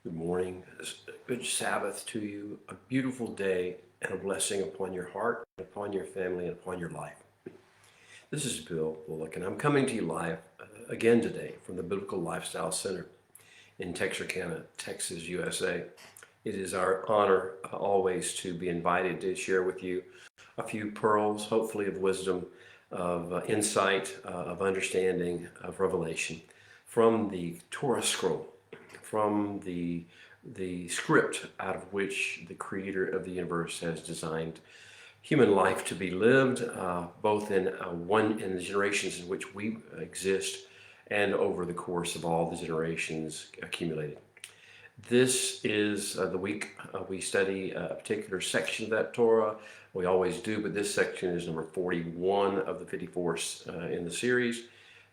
Good morning, a good Sabbath to you, a beautiful day, and a blessing upon your heart, upon your family, and upon your life. This is Bill Bullock, and I'm coming to you live again today from the Biblical Lifestyle Center in Texarkana, Texas, USA. It is our honor always to be invited to share with you a few pearls, hopefully of wisdom, of insight, of understanding, of revelation from the Torah scroll, from the script out of which the creator of the universe has designed human life to be lived, both in the generations in which we exist and over the course of all the generations accumulated. This is the week we study a particular section of that Torah. We always do, but this section is number 41 of the 54 in the series.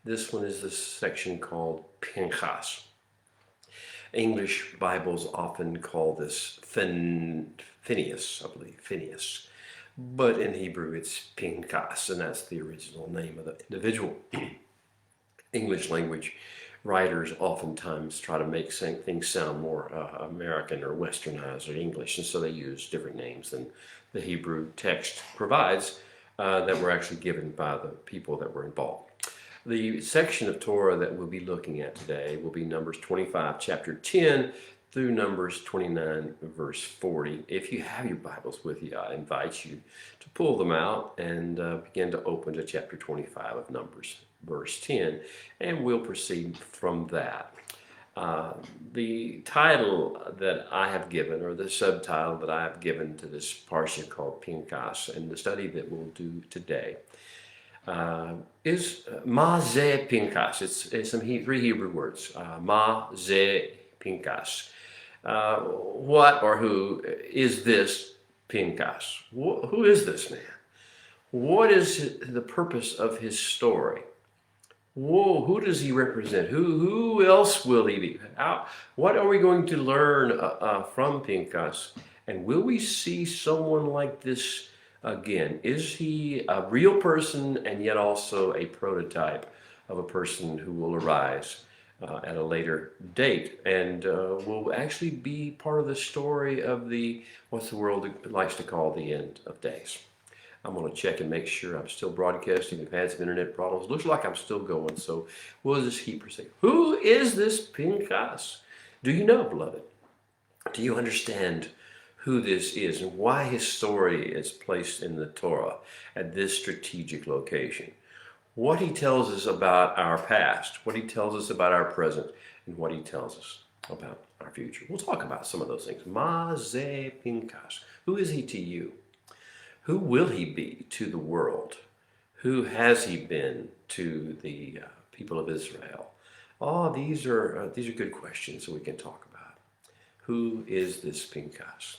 This one is the section called Pinchas. English Bibles often call this Phineas, I believe, Phineas. But in Hebrew it's Pinchas, and that's the original name of the individual. English language writers oftentimes try to make things sound more American or westernized or English, and so they use different names than the Hebrew text provides that were actually given by the people that were involved. The section of Torah that we'll be looking at today will be Numbers 25, chapter 10, through Numbers 29, verse 40. If you have your Bibles with you, I invite you to pull them out and begin to open to chapter 25 of Numbers, verse 10, and we'll proceed from that. The title that I have given, or the subtitle that I have given to this parsha called Pinchas, and the study that we'll do today, is Ma Ze Pinchas. It's some three Hebrew words. Ma Ze Pinchas. What or who is this Pinchas? Who is this man? What is the purpose of his story? Who does he represent? Who else will he be? What are we going to learn from Pinchas? And will we see someone like this again? Is he a real person and yet also a prototype of a person who will arise at a later date and will actually be part of the story of what the world likes to call the end of days? I'm going to check and make sure I'm still broadcasting. We've had some internet problems. Looks like I'm still going, so we'll just keep proceeding. Who is this Pinchas? Do you know, beloved? Do you understand who this is and why his story is placed in the Torah at this strategic location? What he tells us about our past, what he tells us about our present, and what he tells us about our future. We'll talk about some of those things. Ma Ze Pinchas. Who is he to you? Who will he be to the world? Who has he been to the people of Israel? These are good questions that we can talk about. Who is this Pinchas?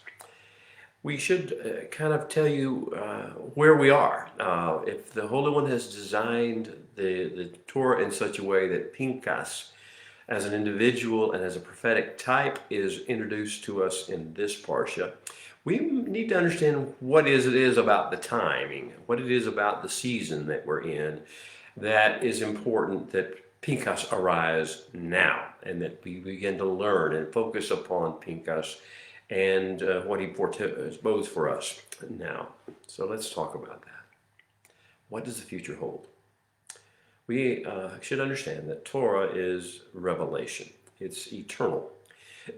We should kind of tell you where we are. If the Holy One has designed the Torah in such a way that Pinchas, as an individual and as a prophetic type, is introduced to us in this parsha, we need to understand what it is about the timing, what it is about the season that we're in that is important that Pinchas arise now, and that we begin to learn and focus upon Pinchas and what he bodes for us now. So let's talk about that. What does the future hold? We should understand that Torah is revelation. It's eternal.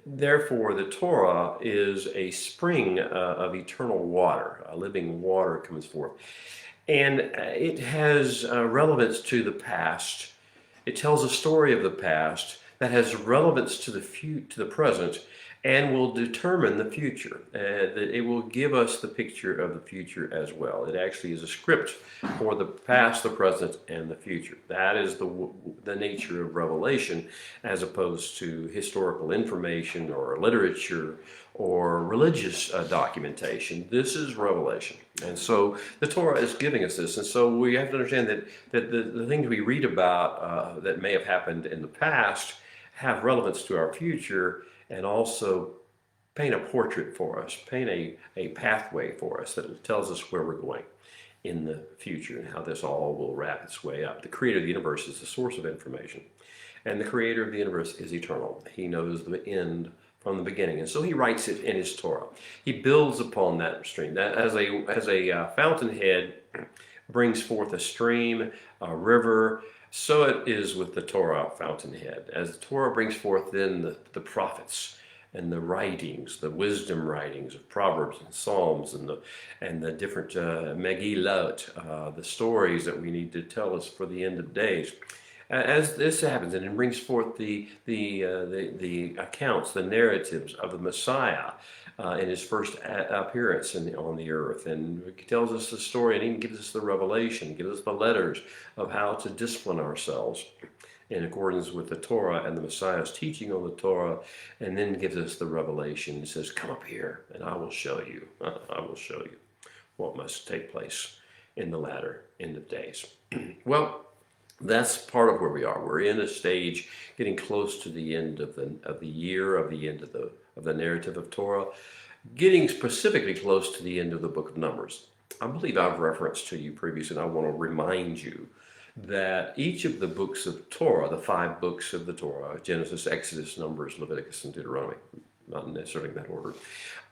Therefore, the Torah is a spring of eternal water. A living water comes forth. And it has relevance to the past. It tells a story of the past that has relevance to the present, and will determine the future. It will give us the picture of the future as well. It actually is a script for the past, the present, and the future. That is the nature of revelation, as opposed to historical information or literature or religious documentation. This is revelation. And so the Torah is giving us this. And so we have to understand that the things we read about that may have happened in the past have relevance to our future, and also paint a portrait for us, paint a pathway for us that tells us where we're going in the future and how this all will wrap its way up. The creator of the universe is the source of information, and the creator of the universe is eternal. He knows the end from the beginning. And so he writes it in his Torah. He builds upon that stream. That as a fountainhead brings forth a stream, a river, so it is with the Torah fountainhead. As the Torah brings forth then the prophets and the writings, the wisdom writings of Proverbs and Psalms and the different Megillot, the stories that we need to tell us for the end of days. As this happens, and it brings forth the accounts, the narratives of the Messiah in his first appearance on the earth, and it tells us the story, and even gives us the revelation, gives us the letters of how to discipline ourselves in accordance with the Torah and the Messiah's teaching on the Torah, and then gives us the revelation. He says, "Come up here, and I will show you. I will show you what must take place in the latter end of days." Well, that's part of where we are. We're in a stage getting close to the end of the year, of the end of the narrative of Torah, getting specifically close to the end of the book of Numbers. I believe I've referenced to you previously, and I want to remind you that each of the books of Torah, the 5 books of the Torah, Genesis, Exodus, Numbers, Leviticus, and Deuteronomy, not necessarily in that order,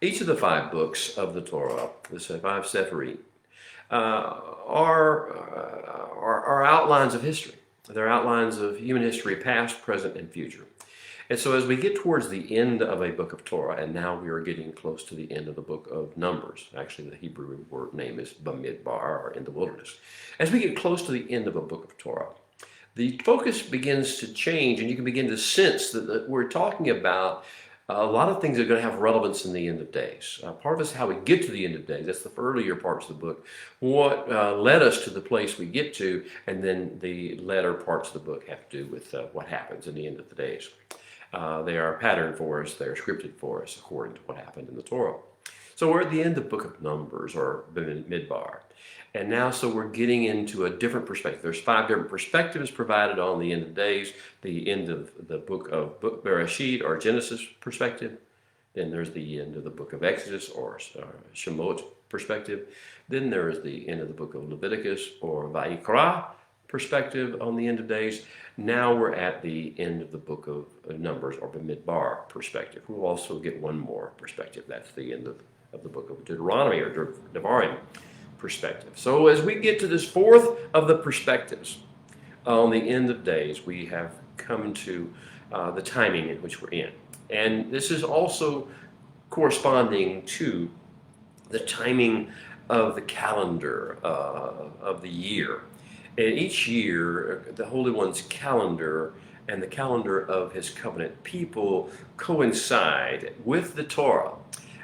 each of the 5 books of the Torah, the 5 Sephirim, are outlines of history. They're outlines of human history, past, present, and future. And so as we get towards the end of a book of Torah, and now we are getting close to the end of the book of Numbers. Actually, the Hebrew word name is Bamidbar, or in the wilderness. As we get close to the end of a book of Torah, the focus begins to change, and you can begin to sense that we're talking about a lot of things that are going to have relevance in the end of days. Part of us how we get to the end of days. That's the earlier parts of the book. What led us to the place we get to, and then the latter parts of the book have to do with what happens in the end of the days. They are a pattern for us. They are scripted for us according to what happened in the Torah. So we're at the end of the book of Numbers, or Midbar. And now, so we're getting into a different perspective. There's 5 different perspectives provided on the end of days. The end of the book of Bereshit, or Genesis perspective. Then there's the end of the book of Exodus, or Shemot perspective. Then there is the end of the book of Leviticus, or Vayikra perspective on the end of days. Now we're at the end of the book of Numbers, or Bamidbar perspective. We'll also get one more perspective. That's the end of the book of Deuteronomy, or Devarim perspective. So as we get to this 4th of the perspectives on the end of days, we have come to the timing in which we're in. And this is also corresponding to the timing of the calendar of the year. And each year, the Holy One's calendar and the calendar of his covenant people coincide with the Torah,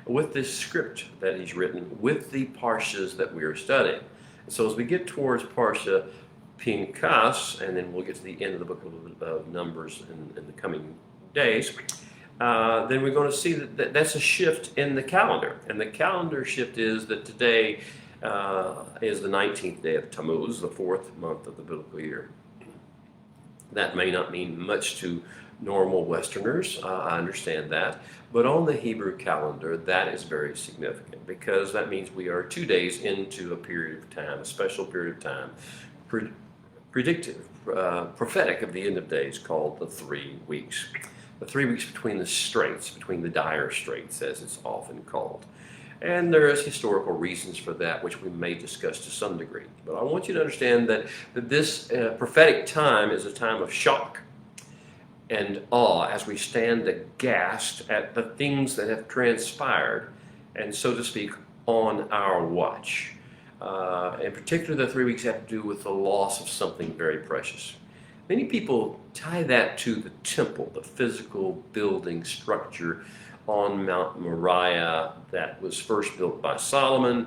with this script that he's written, with the parshas that we are studying. And so as we get towards Parsha Pinchas, and then we'll get to the end of the book of Numbers in the coming days, then we're going to see that that's a shift in the calendar. And the calendar shift is that today is the 19th day of Tammuz, the 4th month of the biblical year. That may not mean much to normal Westerners, I understand that, but on the Hebrew calendar, that is very significant, because that means we are 2 days into a period of time, a special period of time, predictive, prophetic of the end of days, called the 3 weeks. The 3 weeks between the straits, between the dire straits, as it's often called. And there is historical reasons for that, which we may discuss to some degree. But I want you to understand that this prophetic time is a time of shock and awe as we stand aghast at the things that have transpired, and so to speak, on our watch. In particular, the 3 weeks have to do with the loss of something very precious. Many people tie that to the temple, the physical building structure on Mount Moriah that was first built by Solomon,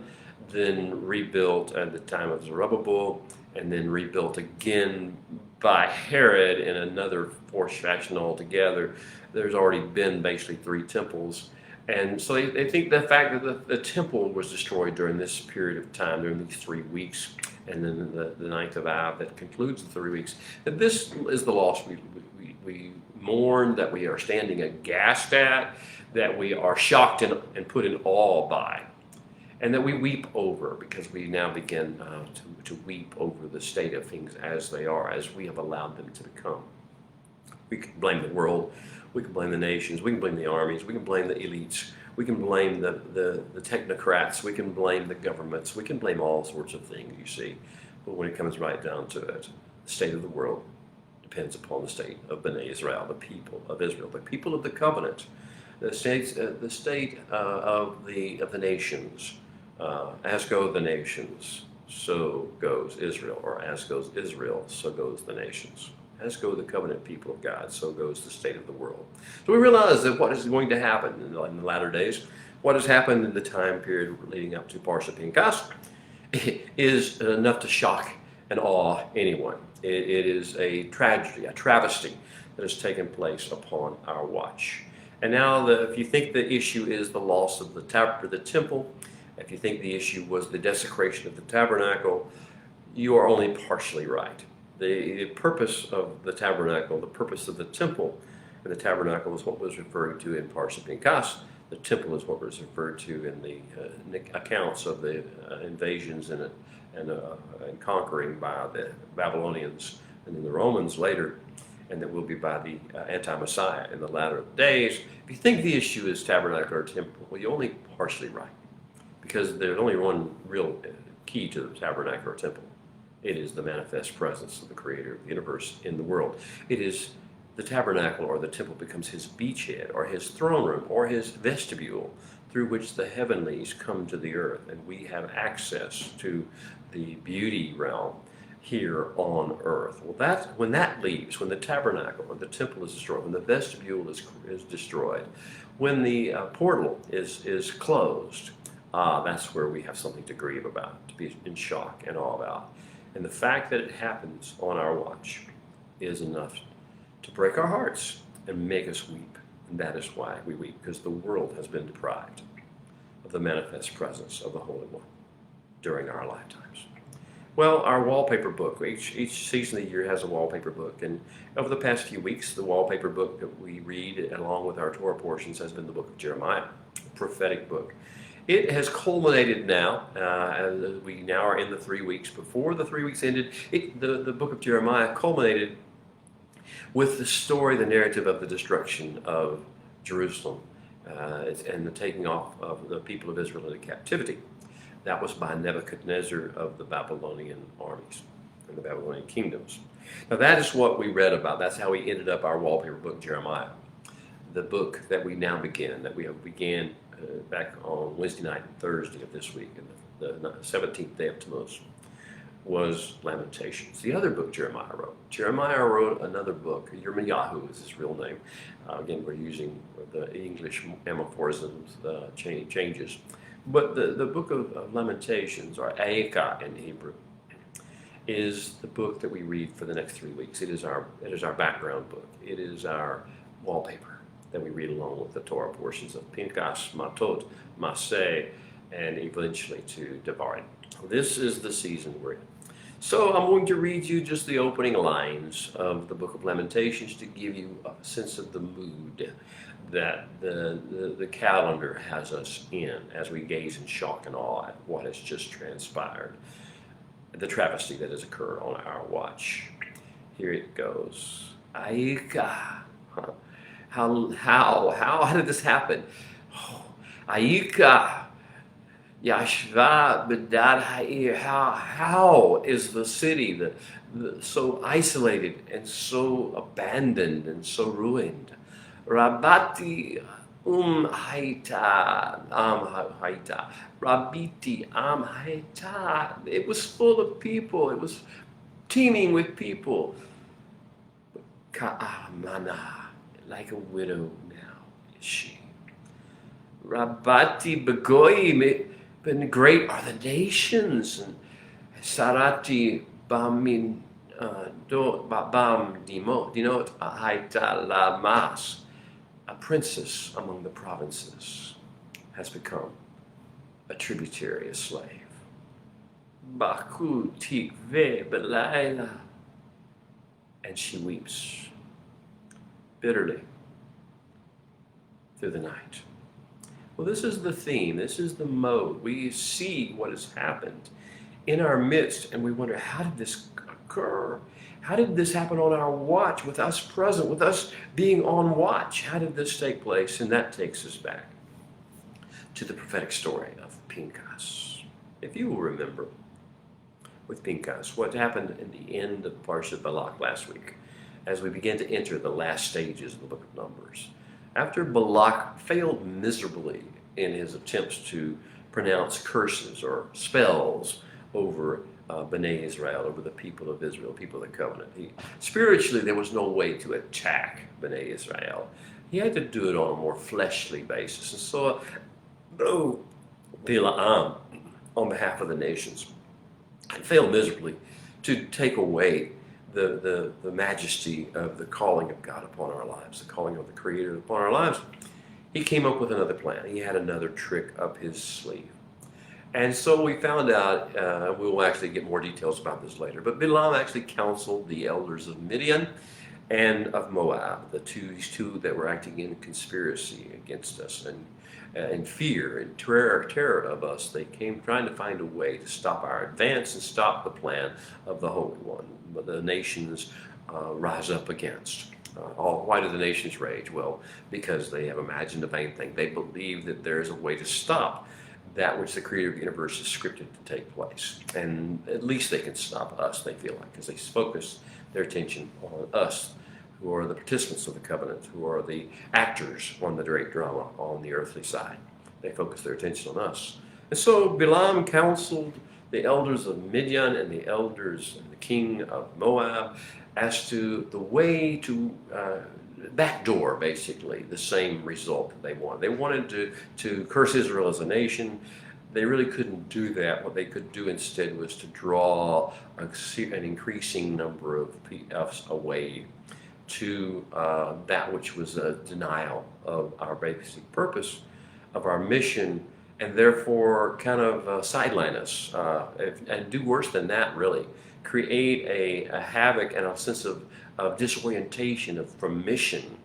then rebuilt at the time of Zerubbabel, and then rebuilt again by Herod in another forced fashion altogether. There's already been basically 3 temples. And so they think the fact that the temple was destroyed during this period of time, during these 3 weeks, and then the 9th of Av that concludes the 3 weeks, that this is the loss we mourn, that we are standing aghast at, that we are shocked and put in awe by, and that we weep over, because we now begin to weep over the state of things as they are, as we have allowed them to become. We can blame the world, We can blame the nations. We can blame the armies. We can blame the elites. We can blame the technocrats. We can blame the governments. We can blame all sorts of things, you see. But when it comes right down to it, the state of the world depends upon the state of Bnei Israel, the people of Israel, the people of the covenant, the state of the nations. As go the nations, so goes Israel, or as goes Israel, so goes the nations. As go the covenant people of God, so goes the state of the world. So we realize that what is going to happen in the latter days, what has happened in the time period leading up to Parsha Pinchas, is enough to shock and awe anyone. It is a tragedy, a travesty that has taken place upon our watch. And now, if you think the issue is the loss of the temple, if you think the issue was the desecration of the tabernacle, you are only partially right. The purpose of the tabernacle, the purpose of the temple, and the tabernacle is what was referred to in Parsha Pinchas. The temple is what was referred to in the accounts of the invasions and conquering by the Babylonians and then the Romans later, and that will be by the anti-Messiah in the latter days. If you think the issue is tabernacle or temple, well, you're only partially right, because there's only one real key to the tabernacle or temple. It is the manifest presence of the Creator of the universe in the world. It is the tabernacle or the temple becomes his beachhead or his throne room or his vestibule through which the heavenlies come to the earth, and we have access to the beauty realm here on earth. Well, when that leaves, when the tabernacle or the temple is destroyed, when the vestibule is destroyed, when the portal is closed, that's where we have something to grieve about, to be in shock and awe about. And the fact that it happens on our watch is enough to break our hearts and make us weep. And that is why we weep, because the world has been deprived of the manifest presence of the Holy One during our lifetimes. Well, our wallpaper book, each season of the year has a wallpaper book. And over the past few weeks, the wallpaper book that we read along with our Torah portions has been the book of Jeremiah, a prophetic book. It has culminated now, as we now are in the 3 weeks. Before the 3 weeks ended, the book of Jeremiah culminated with the story, the narrative of the destruction of Jerusalem and the taking off of the people of Israel into captivity. That was by Nebuchadnezzar of the Babylonian armies and the Babylonian kingdoms. Now that is what we read about. That's how we ended up our wallpaper book, Jeremiah. The book that we now began, that we began back on Wednesday night and Thursday of this week, and the 17th day of Tammuz, was Lamentations. The other book Jeremiah wrote. Jeremiah wrote another book. Yirmiyahu is his real name. Again, we're using the English amorphisms, changes. But the book of Lamentations, or Aika in Hebrew, is the book that we read for the next 3 weeks. It is our background book. It is our wallpaper that we read along with the Torah portions of Pinchas, Matot, Maseh, and eventually to Devarim. This is the season we're in. So I'm going to read you just the opening lines of the book of Lamentations to give you a sense of the mood that the calendar has us in as we gaze in shock and awe at what has just transpired, the travesty that has occurred on our watch. Here it goes. Aika. How did this happen? Aika. Yashva Bedad Ha'ir. How is the city so isolated and so abandoned and so ruined? Rabati Haita Haita. Rabiti Haita. It was full of people. It was teeming with people. Ka'amana, like a widow now is she. Rabati Begoyim. And great are the nations, and Sarati Bamin Bam Dinot Haita Lamas, a princess among the provinces, has become a tributary, a slave. Baku Tikve Belayla, and she weeps bitterly through the night. Well, this is the theme. This is the mode. We see what has happened in our midst, and we wonder, how did this occur? How did this happen on our watch, with us present, with us being on watch? How did this take place? And that takes us back to the prophetic story of Pinchas. If you will remember, with Pinchas, what happened in the end of Parshat Balak last week, as we begin to enter the last stages of the book of Numbers. After Balak failed miserably in his attempts to pronounce curses or spells over Bnei Israel, over the people of Israel, people of the covenant. Spiritually, there was no way to attack Bnei Israel. He had to do it on a more fleshly basis. And so, Bilam, on behalf of the nations, had failed miserably to take away the majesty of the calling of God upon our lives, the calling of the Creator upon our lives. He came up with another plan. He had another trick up his sleeve. And so we found out, we will actually get more details about this later, but Bilam actually counseled the elders of Midian and of Moab, these two that were acting in conspiracy against us and in fear and terror of us. They came trying to find a way to stop our advance and stop the plan of the Holy One, but the nations rise up against. Why do the nations rage? Well, because they have imagined a vain thing. They believe that there is a way to stop that which the Creator of the universe is scripted to take place. And at least they can stop us, they feel like, because they focus their attention on us, who are the participants of the covenant, who are the actors on the great drama on the earthly side. They focus their attention on us. And so Bilam counseled the elders of Midian and the elders and the king of Moab as to the way to backdoor, basically, the same result that they wanted. They wanted to curse Israel as a nation. They really couldn't do that. What they could do instead was to draw an increasing number of us away to that which was a denial of our basic purpose, of our mission, and therefore kind of sideline us and do worse than that, really. Create a havoc and a sense of disorientation from mission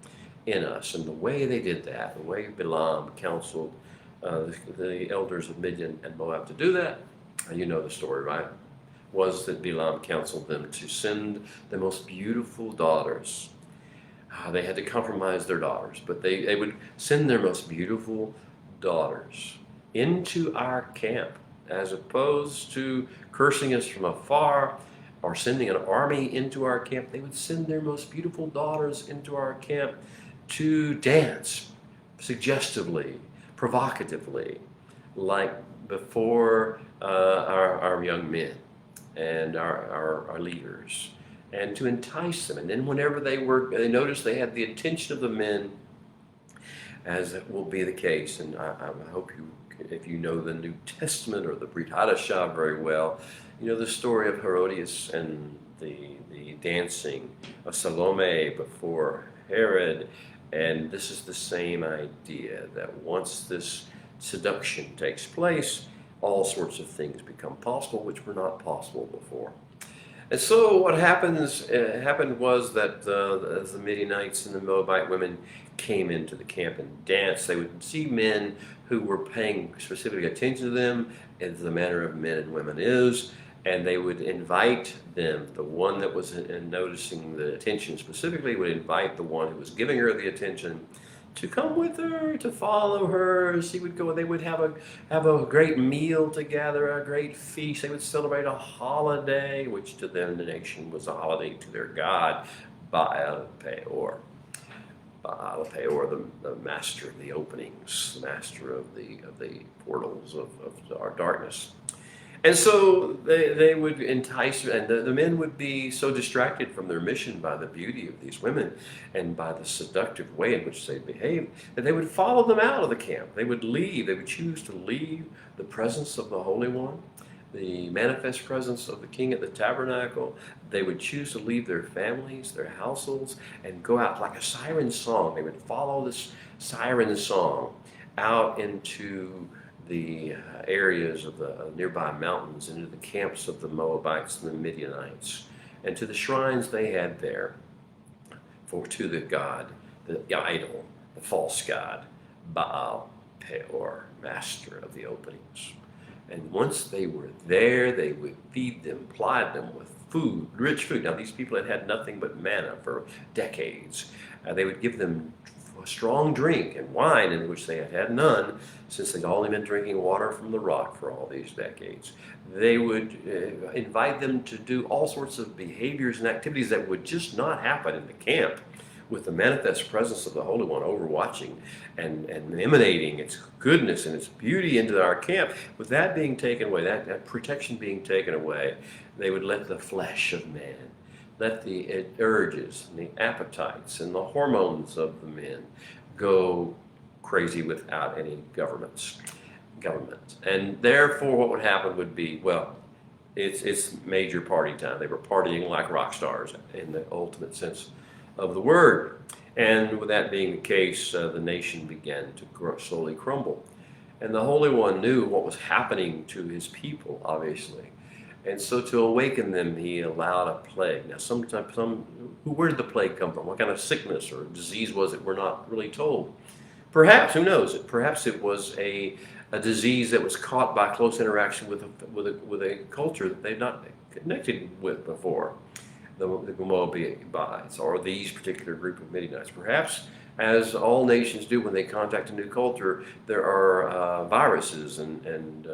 in us. And the way they did that, the way Bilam counseled the elders of Midian and Moab to do that, you know the story, right? Was that Bilam counseled them to send the most beautiful daughters. They had to compromise their daughters, but they would send their most beautiful daughters into our camp, as opposed to cursing us from afar or sending an army into our camp. They would send their most beautiful daughters into our camp to dance suggestively, provocatively, like before our young men and our leaders, and to entice them. And then whenever they noticed they had the attention of the men, as it will be the case, and I hope if you know the New Testament or the Brit Hadashah very well, you know the story of Herodias and the dancing of Salome before Herod. And this is the same idea, that once this seduction takes place, all sorts of things become possible which were not possible before. And so what happened was that as the Midianites and the Moabite women came into the camp and danced, they would see men who were paying specific attention to them, as the manner of men and women is, and they would invite them. The one that was noticing the attention specifically would invite the one who was giving her the attention to come with her, to follow her. She would go. They would have a great meal together, a great feast. They would celebrate a holiday, which to them the nation was a holiday to their god, Baal Peor. Baal Peor, the master of the openings, the master of the portals of our darkness. And so they would entice, and the men would be so distracted from their mission by the beauty of these women and by the seductive way in which they behaved, that they would follow them out of the camp. They would leave. They would choose to leave the presence of the Holy One, the manifest presence of the King at the tabernacle. They would choose to leave their families, their households, and go out like a siren song. They would follow this siren song out into the areas of the nearby mountains, into the camps of the Moabites and the Midianites, and to the shrines they had there to the god, the idol, the false god, Baal Peor, master of the openings. And once they were there, they would feed them, ply them with food, rich food. Now, these people had had nothing but manna for decades. They would give them strong drink and wine, in which they had had none, since they'd only been drinking water from the rock for all these decades. They would invite them to do all sorts of behaviors and activities that would just not happen in the camp, with the manifest presence of the Holy One overwatching and emanating its goodness and its beauty into our camp. With that being taken away, that protection being taken away, they would let the flesh of man, let the urges and the appetites and the hormones of the men go crazy without any government. And therefore what would happen would be, well, it's major party time. They were partying like rock stars in the ultimate sense of the word. And with that being the case, the nation began to slowly crumble. And the Holy One knew what was happening to his people, obviously. And so to awaken them, he allowed a plague. Now, where did the plague come from? What kind of sickness or disease was it? We're not really told. Perhaps, who knows? Perhaps it was a disease that was caught by close interaction with a culture that they'd not connected with before, the Moabites, or these particular group of Midianites. Perhaps, as all nations do when they contact a new culture, there are viruses and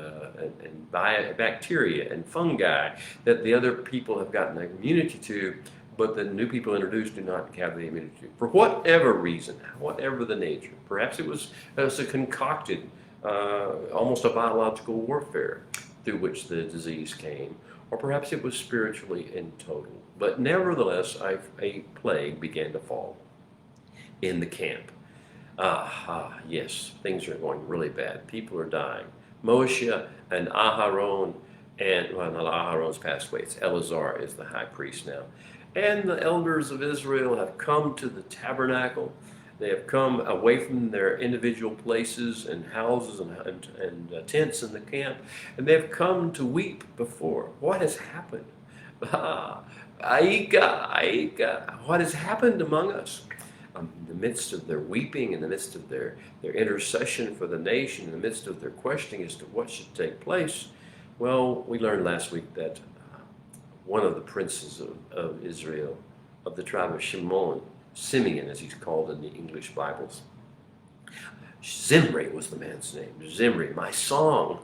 bacteria and fungi that the other people have gotten immunity to, but the new people introduced do not have the immunity to. For whatever reason, whatever the nature. Perhaps it was a concocted, almost a biological warfare through which the disease came, or perhaps it was spiritually in total. But nevertheless, a plague began to fall in the camp. Yes, things are going really bad. People are dying. Moshe and Aharon, well, not Aharon's passed away. It's Eleazar is the high priest now. And the elders of Israel have come to the tabernacle. They have come away from their individual places and houses and tents in the camp, and they've come to weep before. What has happened? Aika, what has happened among us? In the midst of their weeping, in the midst of their intercession for the nation, in the midst of their questioning as to what should take place, well, we learned last week that one of the princes of Israel, of the tribe of Simeon as he's called in the English Bibles, Zimri was the man's name. Zimri, my song.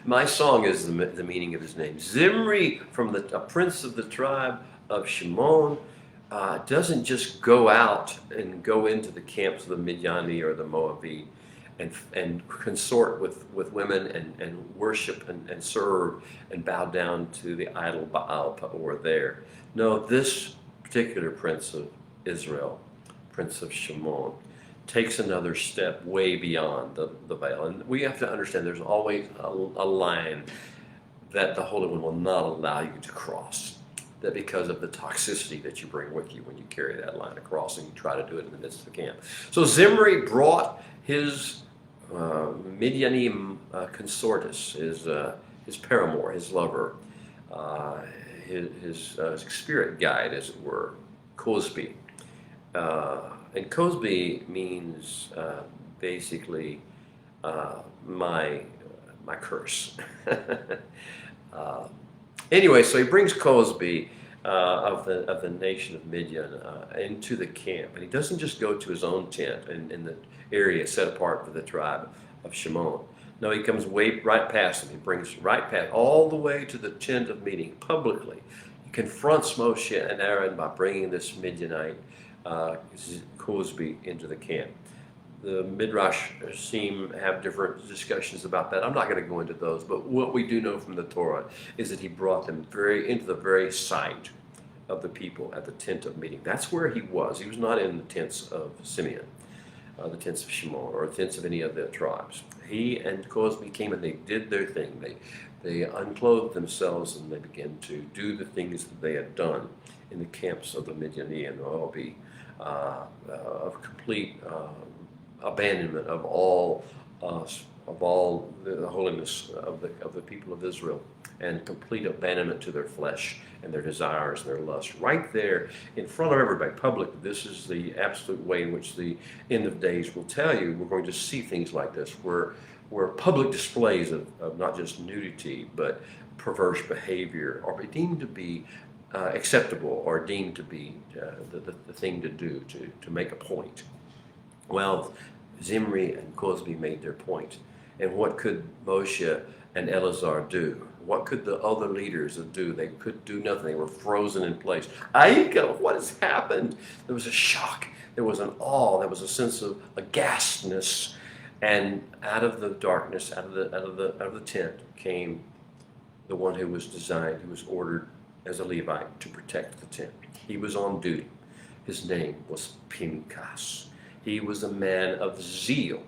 My song is the meaning of his name. Zimri, from a prince of the tribe of Shimon, doesn't just go out and go into the camps of the Midiani or the Moabite and consort with women and worship and serve and bow down to the idol Baal or there. No, this particular prince of Israel, prince of Shimon, takes another step way beyond the veil. And we have to understand there's always a line that the Holy One will not allow you to cross. That because of the toxicity that you bring with you when you carry that line across and you try to do it in the midst of the camp. So Zimri brought his Midiani consortus, his paramour, his lover, his spirit guide, as it were, Cosby. And Cosby means basically my curse. Anyway, so he brings Cosby of the nation of Midian into the camp, and he doesn't just go to his own tent in the area set apart for the tribe of Shimon. No, he comes right past him. He brings right past, all the way to the tent of meeting publicly. He confronts Moshe and Aaron by bringing this Midianite Cosby into the camp. The Midrash have different discussions about that. I'm not going to go into those, but what we do know from the Torah is that he brought them into the very sight of the people at the tent of meeting. That's where he was. He was not in the tents of Simeon, the tents of Shimon, or the tents of any of the tribes. He and Cosby came and they did their thing. They unclothed themselves and they began to do the things that they had done in the camps of the Midiani and Moabi, of complete abandonment of all the holiness of the people of Israel, and complete abandonment to their flesh and their desires and their lusts. Right there in front of everybody, public. This is the absolute way in which the end of days will tell you. We're going to see things like this, where where public displays of not just nudity, but perverse behavior are deemed to be acceptable or deemed to be the thing to do to make a point. Well, Zimri and Cosby made their point. And what could Moshe and Eleazar do? What could the other leaders do? They could do nothing. They were frozen in place. Aika, what has happened? There was a shock. There was an awe. There was a sense of aghastness. And out of the darkness, out of the tent, came the one who was designed, who was ordered as a Levite to protect the tent. He was on duty. His name was Pinchas. He was a man of zeal.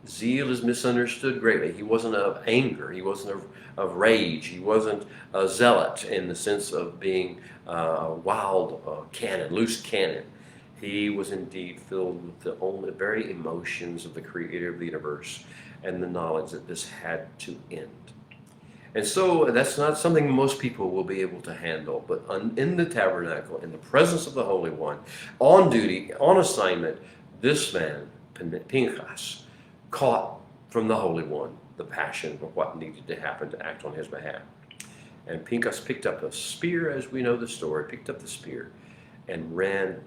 Zeal is misunderstood greatly. He wasn't of anger. He wasn't of rage. He wasn't a zealot in the sense of being a wild cannon, loose cannon. He was indeed filled with the only very emotions of the creator of the universe and the knowledge that this had to end. And so that's not something most people will be able to handle, but in the tabernacle, in the presence of the Holy One, on duty, on assignment, this man, Pinchas, caught from the Holy One the passion for what needed to happen to act on his behalf. And Pinchas picked up a spear, as we know the story, picked up the spear and ran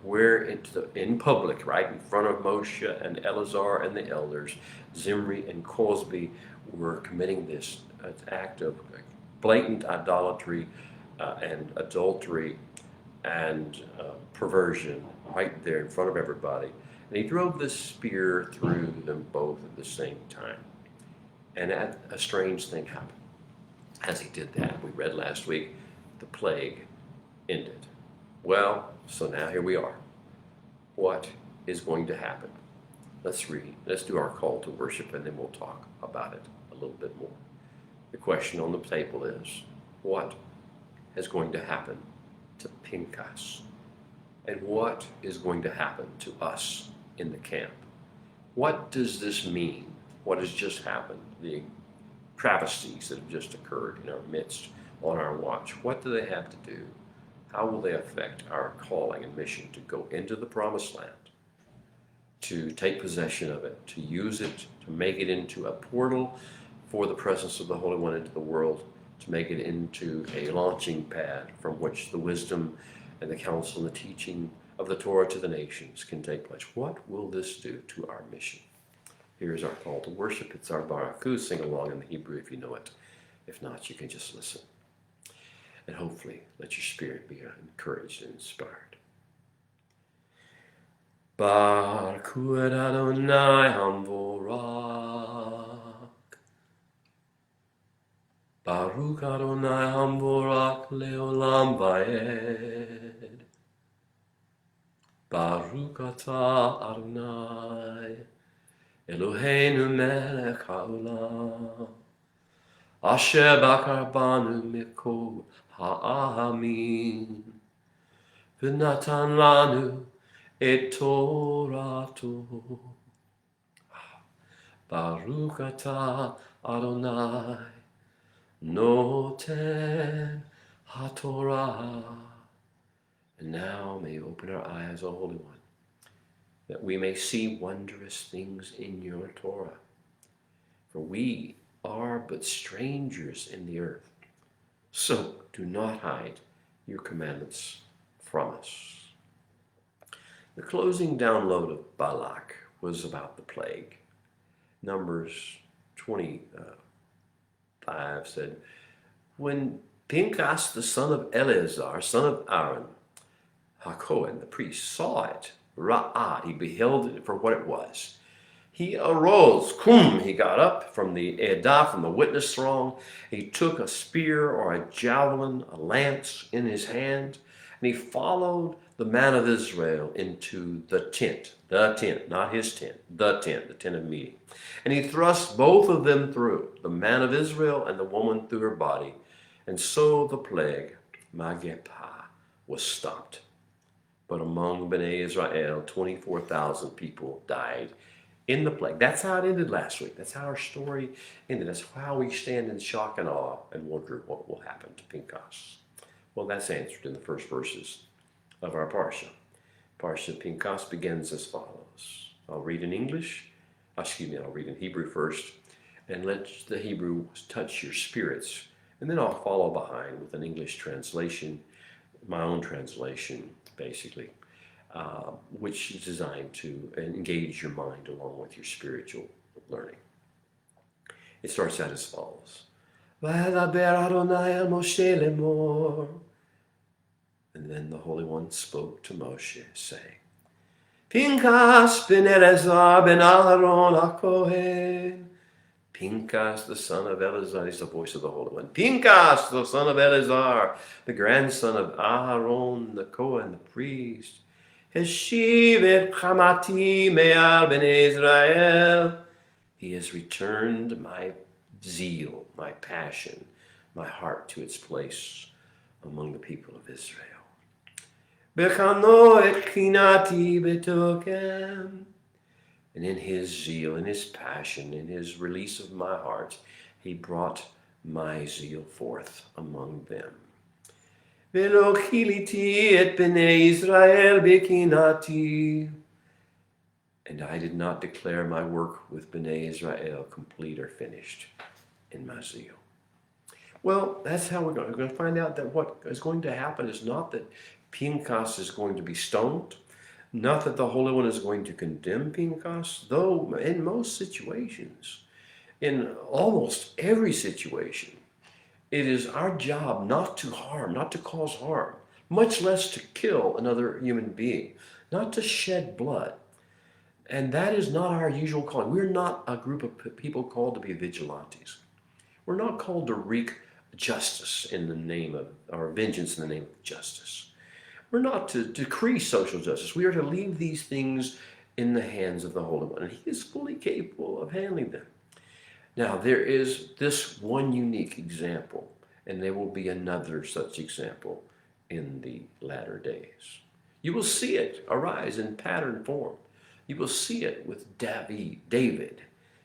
in public, right in front of Moshe and Eleazar and the elders. Zimri and Cosby were committing this act of blatant idolatry and adultery and perversion right there in front of everybody. And he drove this spear through them both at the same time. And a strange thing happened. As he did that, we read last week, the plague ended. Well, so now here we are. What is going to happen? Let's read. Let's do our call to worship, and then we'll talk about it a little bit more. The question on the table is, what is going to happen to Pinchas? And what is going to happen to us in the camp? What does this mean? What has just happened? The travesties that have just occurred in our midst on our watch. What do they have to do? How will they affect our calling and mission to go into the promised land, to take possession of it, to use it, to make it into a portal for the presence of the Holy One into the world, to make it into a launching pad from which the wisdom and the counsel and the teaching of the Torah to the nations can take place? What will this do to our mission? Here's our call to worship. It's our Baraku. Sing along in the Hebrew if you know it. If not, you can just listen. And hopefully let your spirit be encouraged and inspired. Baruch et Adonai Hamvorak. Baruch Adonai Hamvorak leolam vaed. Baruch atah Adonai Eloheinu melech haolam. Asher bakar banu mikol ha'amin. V'natan lanu et Torato. Baruch atah Adonai Noten HaTorah. And now may you open our eyes, O Holy One, that we may see wondrous things in your Torah. For we are but strangers in the earth. So do not hide your commandments from us. The closing download of Balak was about the plague. Numbers 25 said, when Pinchas, the son of Eleazar, son of Aaron, HaKohen, the priest, saw it, Ra'ah, he beheld it for what it was. He arose, he got up from the Edah, from the witness throng. He took a spear or a javelin, a lance in his hand, and he followed the man of Israel into the tent, not his tent, the tent of meeting. And he thrust both of them through, the man of Israel and the woman through her body. And so the plague, Magepah, was stopped. But among Bnei Israel, 24,000 people died in the plague. That's how it ended last week. That's how our story ended. That's how we stand in shock and awe and wonder what will happen to Pinchas. Well, that's answered in the first verses of our Parsha. Parsha Pinchas begins as follows. I'll read in English. I'll read in Hebrew first. and let the Hebrew touch your spirits. And then I'll follow behind with an English translation, my own translation, basically, which is designed to engage your mind along with your spiritual learning. It starts out as follows. V'hadaber Adonai el Moshe lemor. And then the Holy One spoke to Moshe, saying, Pinchas ben Eleazar ben Aharon HaKohen. Pinchas, the son of Eleazar, is the voice of the Holy One. Pinchas, the son of Eleazar, the grandson of Aharon, the Kohen, the priest. Heshiv et chamati me'al bnei Israel. He has returned my zeal, my passion, my heart to its place among the people of Israel. Bechano et chinati betokem. And in his zeal, in his passion, in his release of my heart, he brought my zeal forth among them. Velo chiliti et bnei Israel bechinati. And I did not declare my work with Bnei Israel complete or finished in my zeal. Well, that's how we're going to find out that what is going to happen is not that Pinchas is going to be stoned, not that the Holy One is going to condemn Pinchas, though in most situations, in almost every situation, it is our job not to harm, not to cause harm, much less to kill another human being, not to shed blood. And that is not our usual calling. We're not a group of people called to be vigilantes. We're not called to wreak justice in the name of, or vengeance in the name of justice. We're not to decree social justice. We are to leave these things in the hands of the Holy One, and He is fully capable of handling them. Now, there is this one unique example, and there will be another such example in the latter days. You will see it arise in pattern form. You will see it with David.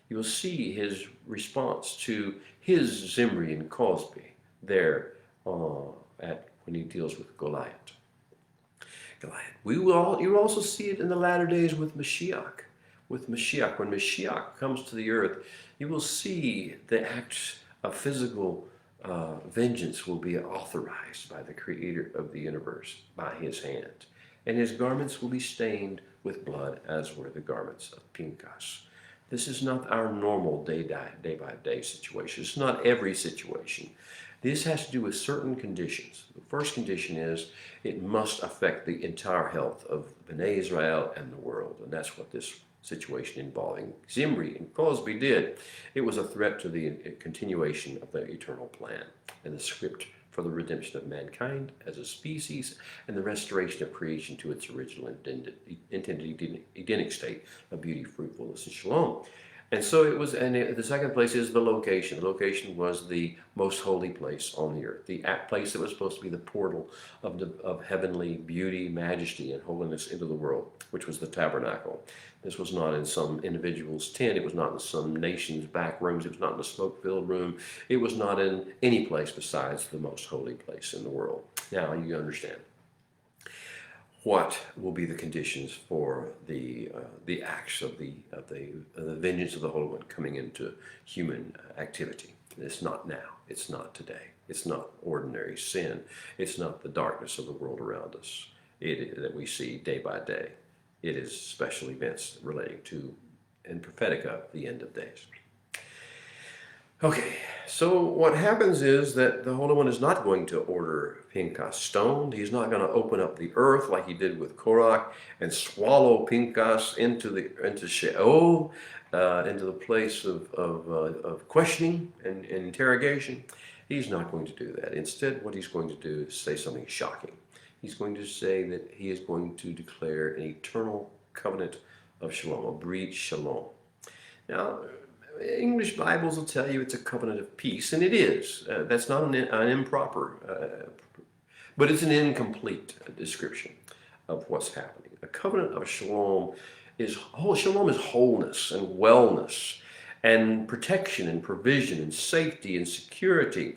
You will see his response to his Zimri and Cosby there when he deals with Goliath. You will also see it in the latter days with Mashiach. With Mashiach, when Mashiach comes to the earth, you will see the acts of physical vengeance will be authorized by the Creator of the universe, by His hand. And His garments will be stained with blood, as were the garments of Pinchas. This is not our normal day-by-day situation. It's not every situation. This has to do with certain conditions. The first condition is it must affect the entire health of Bnei Israel and the world. And that's what this situation involving Zimri and Cosby did. It was a threat to the continuation of the eternal plan and the script for the redemption of mankind as a species and the restoration of creation to its original intended Edenic state of beauty, fruitfulness, and shalom. And so it was, and the second place is the location. The location was the most holy place on the earth, the place that was supposed to be the portal of heavenly beauty, majesty, and holiness into the world, which was the tabernacle. This was not in some individual's tent. It was not in some nation's back rooms. It was not in a smoke-filled room. It was not in any place besides the most holy place in the world. Now you understand what will be the conditions for the acts of the vengeance of the Holy One coming into human activity. It's not now. It's not today. It's not ordinary sin. It's not the darkness of the world around us that we see day by day. It is special events relating to and prophetic of the end of days. Okay, so what happens is that the Holy One is not going to order Pinchas stoned. He's not going to open up the earth like he did with Korach and swallow Pinchas into Sheol, into the place of questioning and interrogation. He's not going to do that. Instead, what he's going to do is say something shocking. He's going to say that he is going to declare an eternal covenant of shalom, a brit shalom. Now, English Bibles will tell you it's a covenant of peace, and it is. That's not an improper, but it's an incomplete description of what's happening. A covenant of shalom is wholeness and wellness and protection and provision and safety and security.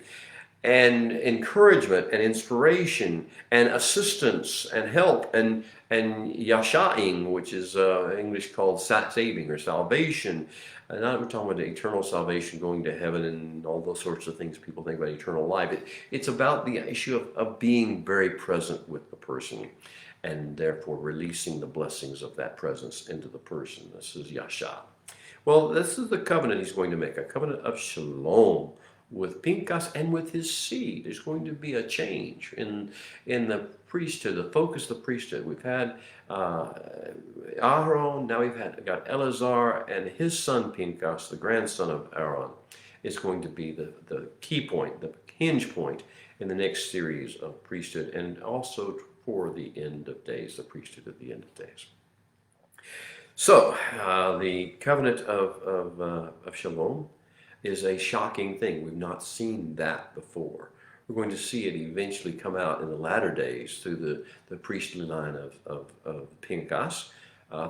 and encouragement and inspiration and assistance and help and yasha'ing, which is English called saving or salvation. Not we're talking about the eternal salvation, going to heaven and all those sorts of things people think about eternal life. It's about the issue of being very present with the person and therefore releasing the blessings of that presence into the person. This is yasha. Well, this is the covenant he's going to make, a covenant of shalom with Pinchas and with his seed. There's going to be a change in the priesthood, the focus of the priesthood. We've had Aaron, now got Eleazar, and his son Pinchas, the grandson of Aaron, is going to be the key point, the hinge point in the next series of priesthood, and also for the end of days, the priesthood at the end of days. So the covenant of shalom is a shocking thing. We've not seen that before. We're going to see it eventually come out in the latter days through the priestly line of Pinchas,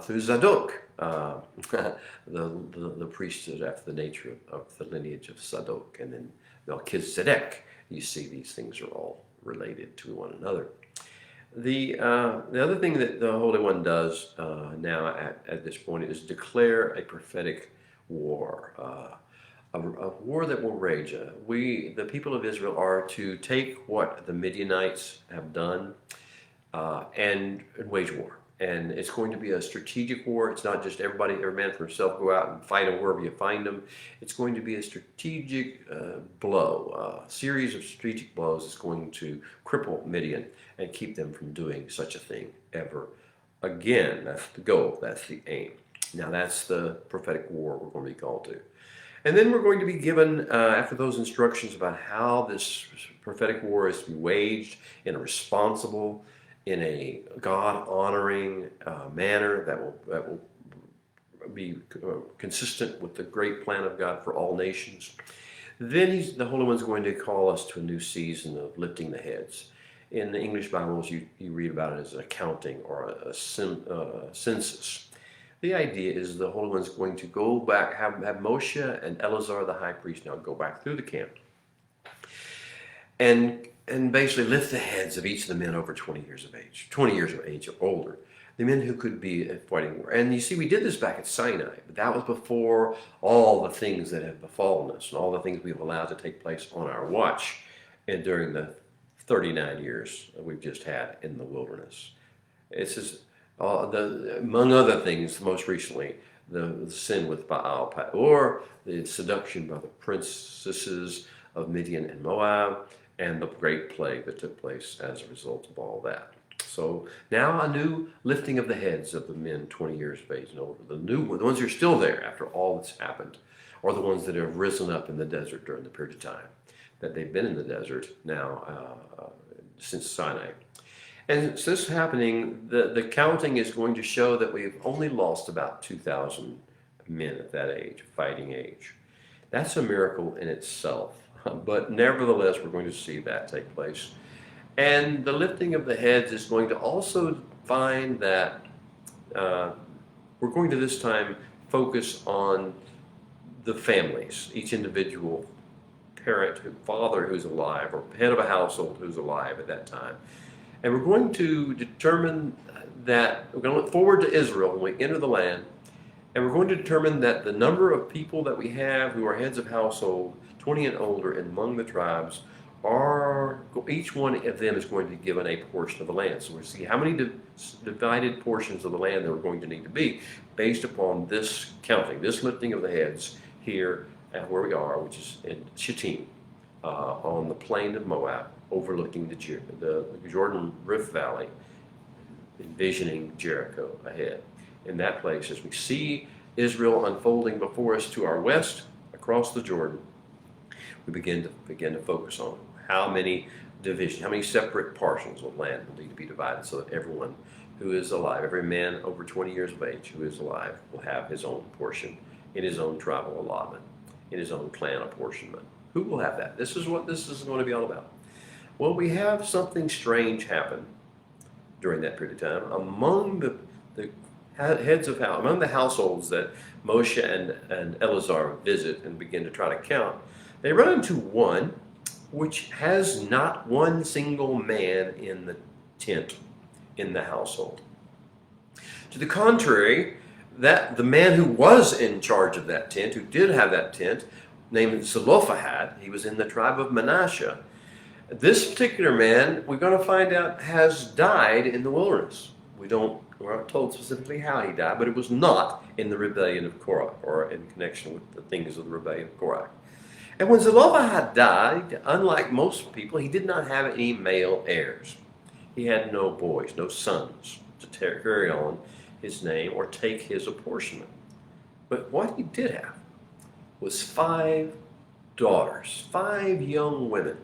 through Zadok, the priesthood after the nature of the lineage of Zadok, and then Melchizedek. You see these things are all related to one another. The other thing that the Holy One does now at this point is declare a prophetic war. A war that will rage. The people of Israel, are to take what the Midianites have done and wage war. And it's going to be a strategic war. It's not just every man for himself, go out and fight them wherever you find them. It's going to be a strategic blow, a series of strategic blows that's going to cripple Midian and keep them from doing such a thing ever again. That's the goal. That's the aim. Now that's the prophetic war we're going to be called to. And then we're going to be given, after those instructions about how this prophetic war is to be waged in a responsible, in a God-honoring manner that will be consistent with the great plan of God for all nations. Then the Holy One's going to call us to a new season of lifting the heads. In the English Bibles, you read about it as an accounting or a census. The idea is the Holy One's going to go back, have Moshe and Eleazar the high priest now go back through the camp and basically lift the heads of each of the men over 20 years of age or older, the men who could be fighting war. And you see, we did this back at Sinai, but that was before all the things that have befallen us and all the things we've allowed to take place on our watch and during the 39 years that we've just had in the wilderness. It's just among other things, most recently, the sin with Baal, or the seduction by the princesses of Midian and Moab, and the great plague that took place as a result of all that. So now a new lifting of the heads of the men 20 years of age and older. The ones who are still there after all that's happened, or the ones that have risen up in the desert during the period of time that they've been in the desert now since Sinai. And so this is happening, the counting is going to show that we've only lost about 2,000 men at that age, fighting age. That's a miracle in itself. But nevertheless, we're going to see that take place. And the lifting of the heads is going to also find that we're going to this time focus on the families, each individual parent, father who's alive, or head of a household who's alive at that time. And we're going to determine that, we're going to look forward to Israel when we enter the land, and we're going to determine that the number of people that we have who are heads of household, 20 and older, and among the tribes, each one of them is going to be given a portion of the land. So we'll see how many divided portions of the land there are going to need to be based upon this counting, this lifting of the heads here at where we are, which is in Shittim, on the plain of Moab, overlooking the Jordan Rift Valley, envisioning Jericho ahead. In that place, as we see Israel unfolding before us to our west, across the Jordan, we begin to focus on how many divisions, how many separate portions of land will need to be divided so that everyone who is alive, every man over 20 years of age who is alive, will have his own portion in his own tribal allotment, in his own clan apportionment. Who will have that? This is what this is going to be all about. Well, we have something strange happen during that period of time among the heads of house, among the households that Moshe and Eleazar visit and begin to try to count. They run into one which has not one single man in the tent, in the household. To the contrary, that the man who was in charge of that tent, who did have that tent, named Zelophehad, he was in the tribe of Manasseh. This particular man, we're going to find out, has died in the wilderness. We're not told specifically how he died, but it was not in the rebellion of Korah, or in connection with the things of the rebellion of Korah. And when Zelophehad died, unlike most people, he did not have any male heirs. He had no boys, no sons to carry on his name or take his apportionment. But what he did have was 5 daughters, 5 young women.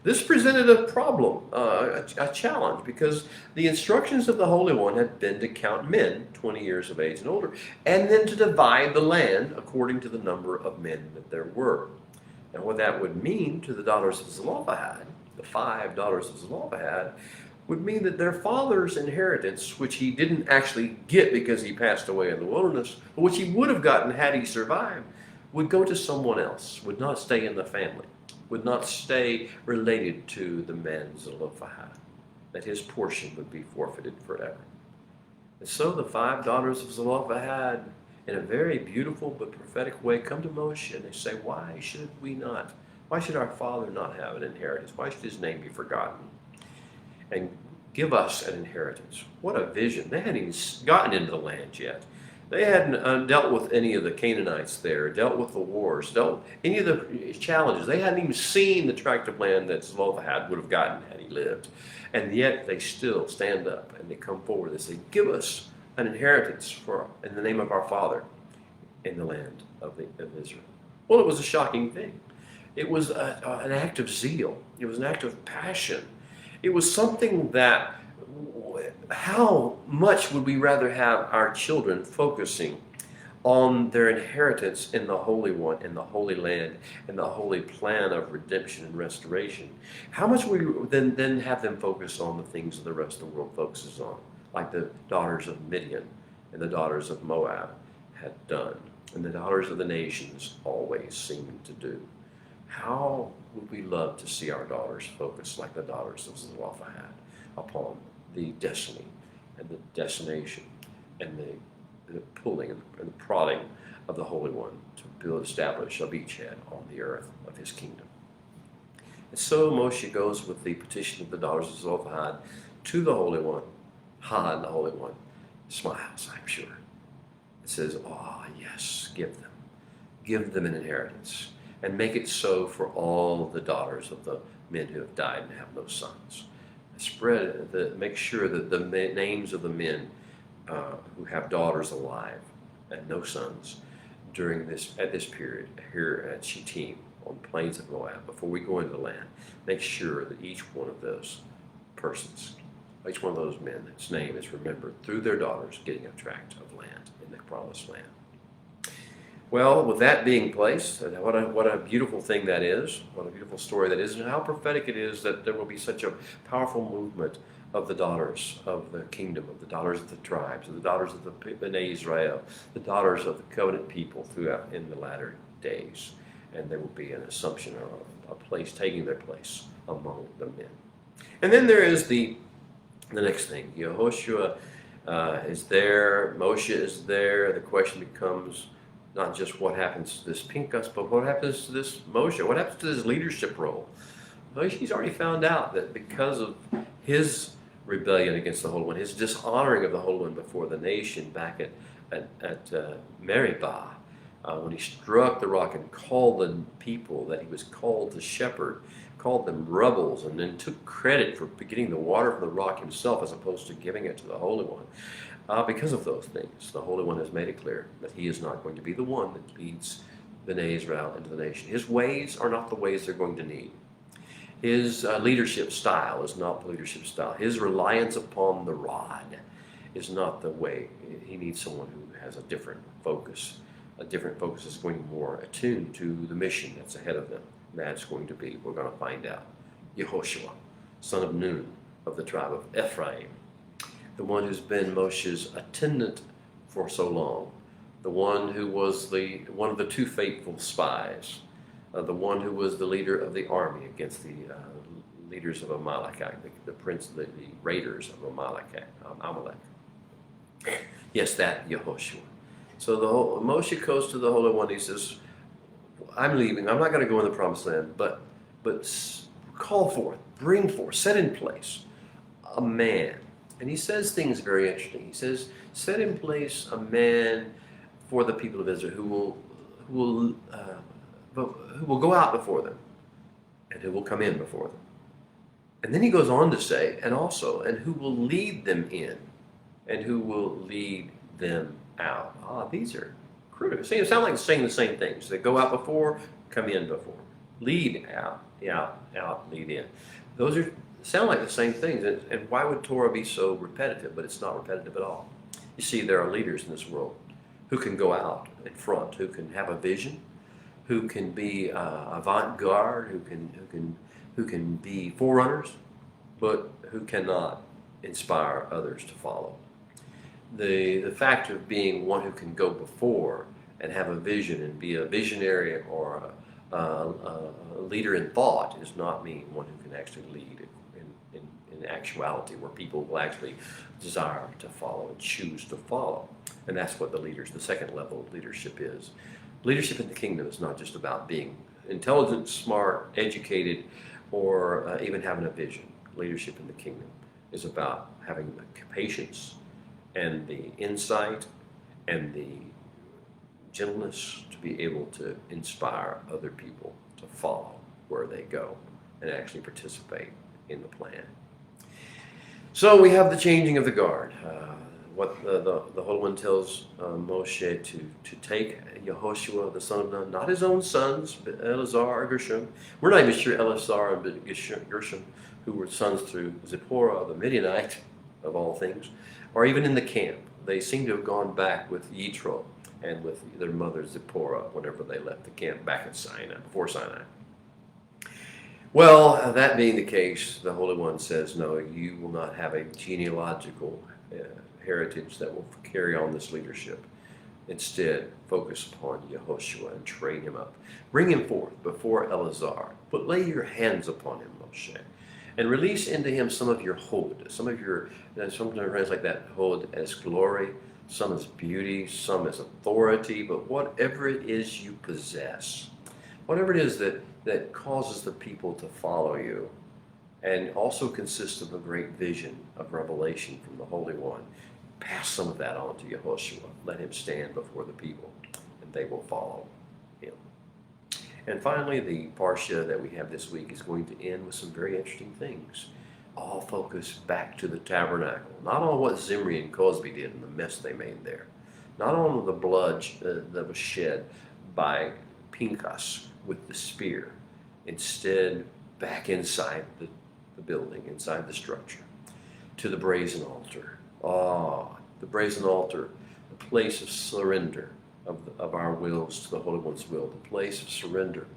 This presented a problem, a challenge, because the instructions of the Holy One had been to count men 20 years of age and older, and then to divide the land according to the number of men that there were. And what that would mean to the daughters of Zelophehad, the 5 daughters of Zelophehad, would mean that their father's inheritance, which he didn't actually get because he passed away in the wilderness, but which he would have gotten had he survived, would go to someone else, would not stay in the family, would not stay related to the man Zelophehad, that his portion would be forfeited forever. And so the 5 daughters of Zelophehad, in a very beautiful but prophetic way, come to Moshe and they say, why should we not? Why should our father not have an inheritance? Why should his name be forgotten? And give us an inheritance. What a vision. They hadn't even gotten into the land yet. They hadn't dealt with any of the Canaanites there, dealt with the wars, dealt with any of the challenges. They hadn't even seen the tract of land that Zelophehad would have gotten had he lived. And yet they still stand up and they come forward and say, give us an inheritance in the name of our Father in the land of Israel. Well, it was a shocking thing. It was an act of zeal. It was an act of passion. It was something that, how much would we rather have our children focusing on their inheritance in the Holy One, in the Holy Land, in the holy plan of redemption and restoration? How much would we then have them focus on the things that the rest of the world focuses on, like the daughters of Midian and the daughters of Moab had done, and the daughters of the nations always seemed to do? How would we love to see our daughters focus like the daughters of Zelophehad upon the destiny and the destination and the pulling and the prodding of the Holy One to establish a beachhead on the earth of his kingdom. And so Moshe goes with the petition of the daughters of Zelophehad to the Holy One. And the Holy One smiles, I'm sure. It says, oh, yes, give them an inheritance. And make it so for all the daughters of the men who have died and have no sons. Make sure that the names of the men who have daughters alive and no sons at this period here at Shittim on the plains of Moab, before we go into the land, make sure that each one of those persons, each one of those men, its name is remembered through their daughters getting a tract of land in the promised land. Well, with that being placed, what a beautiful thing that is, what a beautiful story that is, and how prophetic it is that there will be such a powerful movement of the daughters of the kingdom, of the daughters of the tribes, of the daughters of the Bnei Israel, the daughters of the covenant people throughout in the latter days. And there will be an assumption of a place taking their place among the men. And then there is the next thing. Yehoshua is there, Moshe is there. The question becomes, not just what happens to this Pinchas, but what happens to this Moshe? What happens to his leadership role? Well, he's already found out that because of his rebellion against the Holy One, his dishonoring of the Holy One before the nation back at Meribah, when he struck the rock and called the people that he was called to shepherd, called them rebels, and then took credit for getting the water from the rock himself as opposed to giving it to the Holy One. Because of those things, the Holy One has made it clear that he is not going to be the one that leads Bnei Israel into the nation. His ways are not the ways they're going to need. His leadership style is not the leadership style. His reliance upon the rod is not the way. He needs someone who has a different focus. A different focus is going to be more attuned to the mission that's ahead of them. And that's going to be, we're going to find out, Yehoshua, son of Nun, of the tribe of Ephraim. The one who's been Moshe's attendant for so long, the one who was one of the 2 faithful spies, the one who was the leader of the army against the leaders of Amalekite, the raiders of Amalek. Yes, that Yehoshua. So Moshe goes to the Holy One. He says, I'm leaving. I'm not going to go in the promised land, but call forth, bring forth, set in place a man. And he says things very interesting. He says, set in place a man for the people of Israel who will go out before them and who will come in before them. And then he goes on to say, and who will lead them in and who will lead them out. These are critical. See, it sounds like saying the same things. They go out before, come in before. Lead out, lead in. Those sound like the same things. And why would Torah be so repetitive? But it's not repetitive at all. You see, there are leaders in this world who can go out in front, who can have a vision, who can be avant-garde, who can be forerunners, but who cannot inspire others to follow. The fact of being one who can go before and have a vision and be a visionary or a leader in thought does not mean one who can actually lead in actuality, where people will actually desire to follow and choose to follow. And that's what the second level of leadership is. Leadership in the kingdom is not just about being intelligent, smart, educated, or even having a vision. Leadership in the kingdom is about having the patience and the insight and the gentleness to be able to inspire other people to follow where they go and actually participate in the plan. So we have the changing of the guard. What the Holy One tells Moshe to take Yehoshua, the son of Nun, not his own sons, but Eleazar or Gershom. We're not even sure Eleazar and Gershom, who were sons through Zipporah, the Midianite, of all things, or even in the camp. They seem to have gone back with Yitro and with their mother Zipporah whenever they left the camp back at Sinai, before Sinai. Well, that being the case, the Holy One says, no, you will not have a genealogical heritage that will carry on this leadership. Instead, focus upon Yehoshua and train him up. Bring him forth before Eleazar, but lay your hands upon him, Moshe, and release into him some of your hod, sometimes translate that hod as glory, some as beauty, some as authority, but whatever it is you possess, whatever it is that causes the people to follow you, and also consists of a great vision of revelation from the Holy One, pass some of that on to Yehoshua. Let him stand before the people, and they will follow him. And finally, the parsha that we have this week is going to end with some very interesting things, all focused back to the tabernacle, not on what Zimri and Cosby did and the mess they made there, not on the blood that was shed by Pinchas with the spear, instead back inside the building, inside the structure, to the brazen altar. The brazen altar, the place of surrender of our wills to the Holy One's will, the place of surrender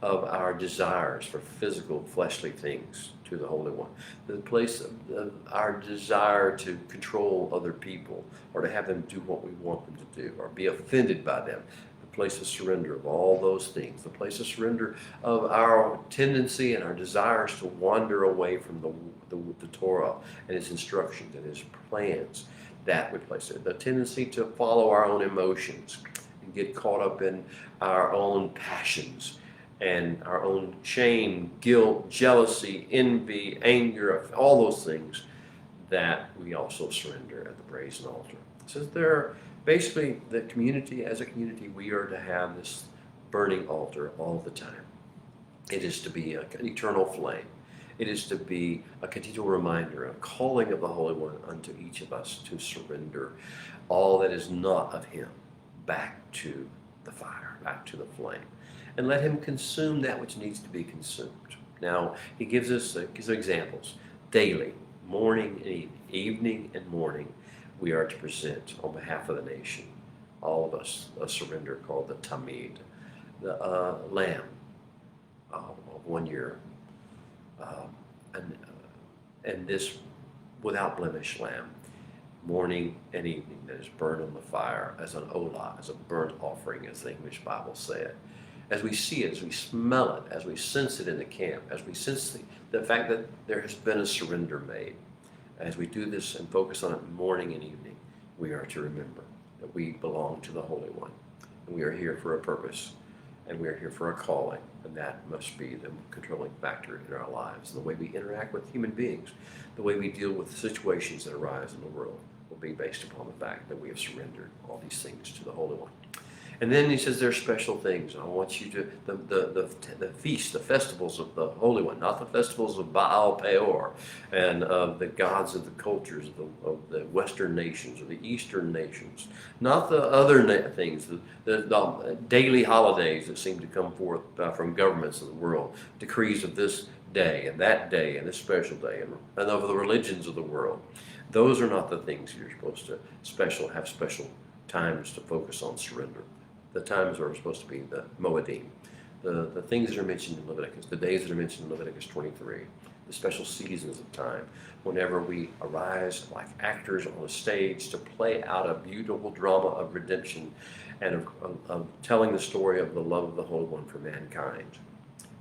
of our desires for physical, fleshly things to the Holy One, the place of our desire to control other people or to have them do what we want them to do or be offended by them, the place of surrender of all those things, the place of surrender of our tendency and our desires to wander away from the Torah and its instructions and its plans. That we place there. The tendency to follow our own emotions and get caught up in our own passions and our own shame, guilt, jealousy, envy, anger, all those things that we also surrender at the brazen altar. So basically, the community, as a community, we are to have this burning altar all the time. It is to be an eternal flame. It is to be a continual reminder, a calling of the Holy One unto each of us to surrender all that is not of Him back to the fire, back to the flame, and let Him consume that which needs to be consumed. Now, He gives us examples daily, morning and evening and morning. We are to present on behalf of the nation, all of us, a surrender called the Tamid, the lamb of 1 year. And this without blemish lamb, morning and evening, that is burned on the fire as an olah, as a burnt offering, as the English Bible said. as we see it, as we smell it, as we sense it in the camp, as we sense the fact that there has been a surrender made. As we do this and focus on it morning and evening, we are to remember that we belong to the Holy One. And we are here for a purpose, and we are here for a calling, and that must be the controlling factor in our lives. And the way we interact with human beings, the way we deal with situations that arise in the world, will be based upon the fact that we have surrendered all these things to the Holy One. And then he says there's special things. I want you to, the feasts, the festivals of the Holy One, not the festivals of Baal Peor and of the gods of the cultures of the Western nations or the Eastern nations, not the other things, the daily holidays that seem to come forth from governments of the world, decrees of this day and this special day, and of the religions of the world. Those are not the things you're supposed to have special times to focus on surrender. The times are supposed to be the Moedim, the things that are mentioned in Leviticus, the days that are mentioned in Leviticus 23, the special seasons of time, whenever we arise like actors on a stage to play out a beautiful drama of redemption and of telling the story of the love of the Holy One for mankind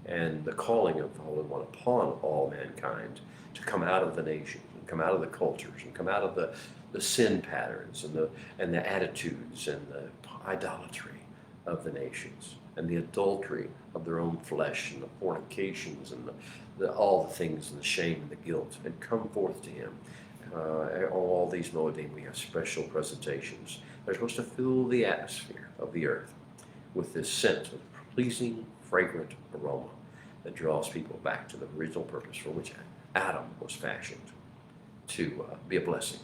and the calling of the Holy One upon all mankind to come out of the nations and come out of the cultures and come out of the sin patterns and the attitudes and the idolatry of the nations and the adultery of their own flesh and the fornications and all the things and the shame and the guilt, and come forth to him. All these Moedim, we have special presentations. They're supposed to fill the atmosphere of the earth with this scent of pleasing, fragrant aroma that draws people back to the original purpose for which Adam was fashioned, to be a blessing,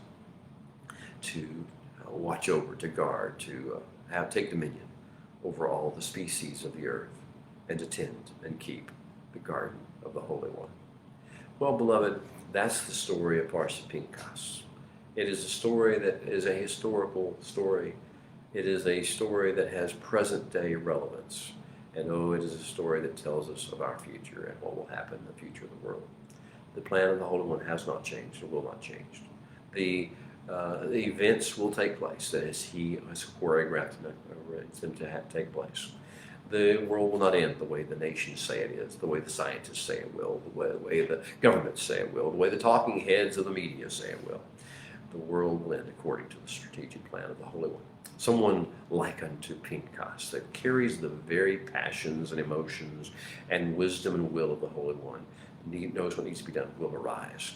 to watch over, to guard, to take dominion over all the species of the earth, and to tend and keep the garden of the Holy One. Well, beloved, that's the story of Parsha Pinchas. It is a story that is a historical story. It is a story that has present-day relevance. And it is a story that tells us of our future and what will happen in the future of the world. The plan of the Holy One has not changed and will not change. The events will take place as he has choreographed them to take place. The world will not end the way the nations say it is, the way the scientists say it will, the way the governments say it will, the way the talking heads of the media say it will. The world will end according to the strategic plan of the Holy One. Someone like unto Pinchas that carries the very passions and emotions and wisdom and will of the Holy One, knows what needs to be done, will arise.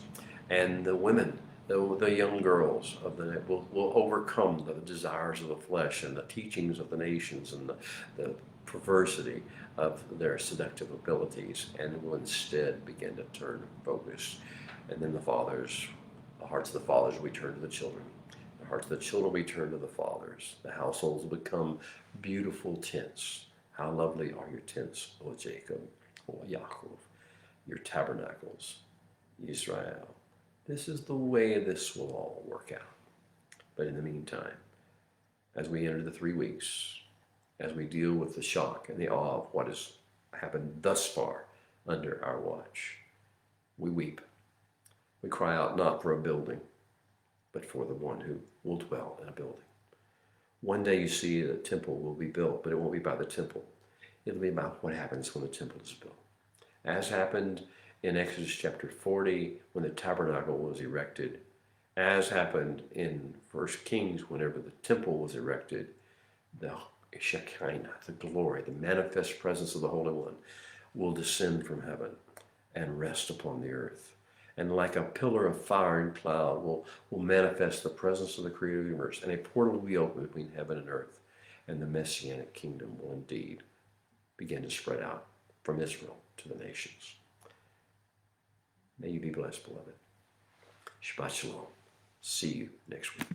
And the women, the young girls of the will overcome the desires of the flesh and the teachings of the nations and the perversity of their seductive abilities, and will instead begin to turn focus. And then the hearts of the fathers will be turned to the children. The hearts of the children will be turned to the fathers. The households will become beautiful tents. How lovely are your tents, O Jacob, O Yaakov, your tabernacles, Israel. This is the way this will all work out. But in the meantime, as we enter the 3 weeks, as we deal with the shock and the awe of what has happened thus far under our watch, we weep. We cry out not for a building, but for the one who will dwell in a building. One day you see the temple will be built, but it won't be by the temple. It'll be about what happens when the temple is built. As happened in Exodus chapter 40, when the tabernacle was erected, as happened in 1 Kings, whenever the temple was erected, the Shekinah, the glory, the manifest presence of the Holy One will descend from heaven and rest upon the earth. And like a pillar of fire and cloud will manifest the presence of the Creator of the universe, and a portal will be opened between heaven and earth, and the Messianic kingdom will indeed begin to spread out from Israel to the nations. May you be blessed, beloved. Shabbat Shalom. See you next week.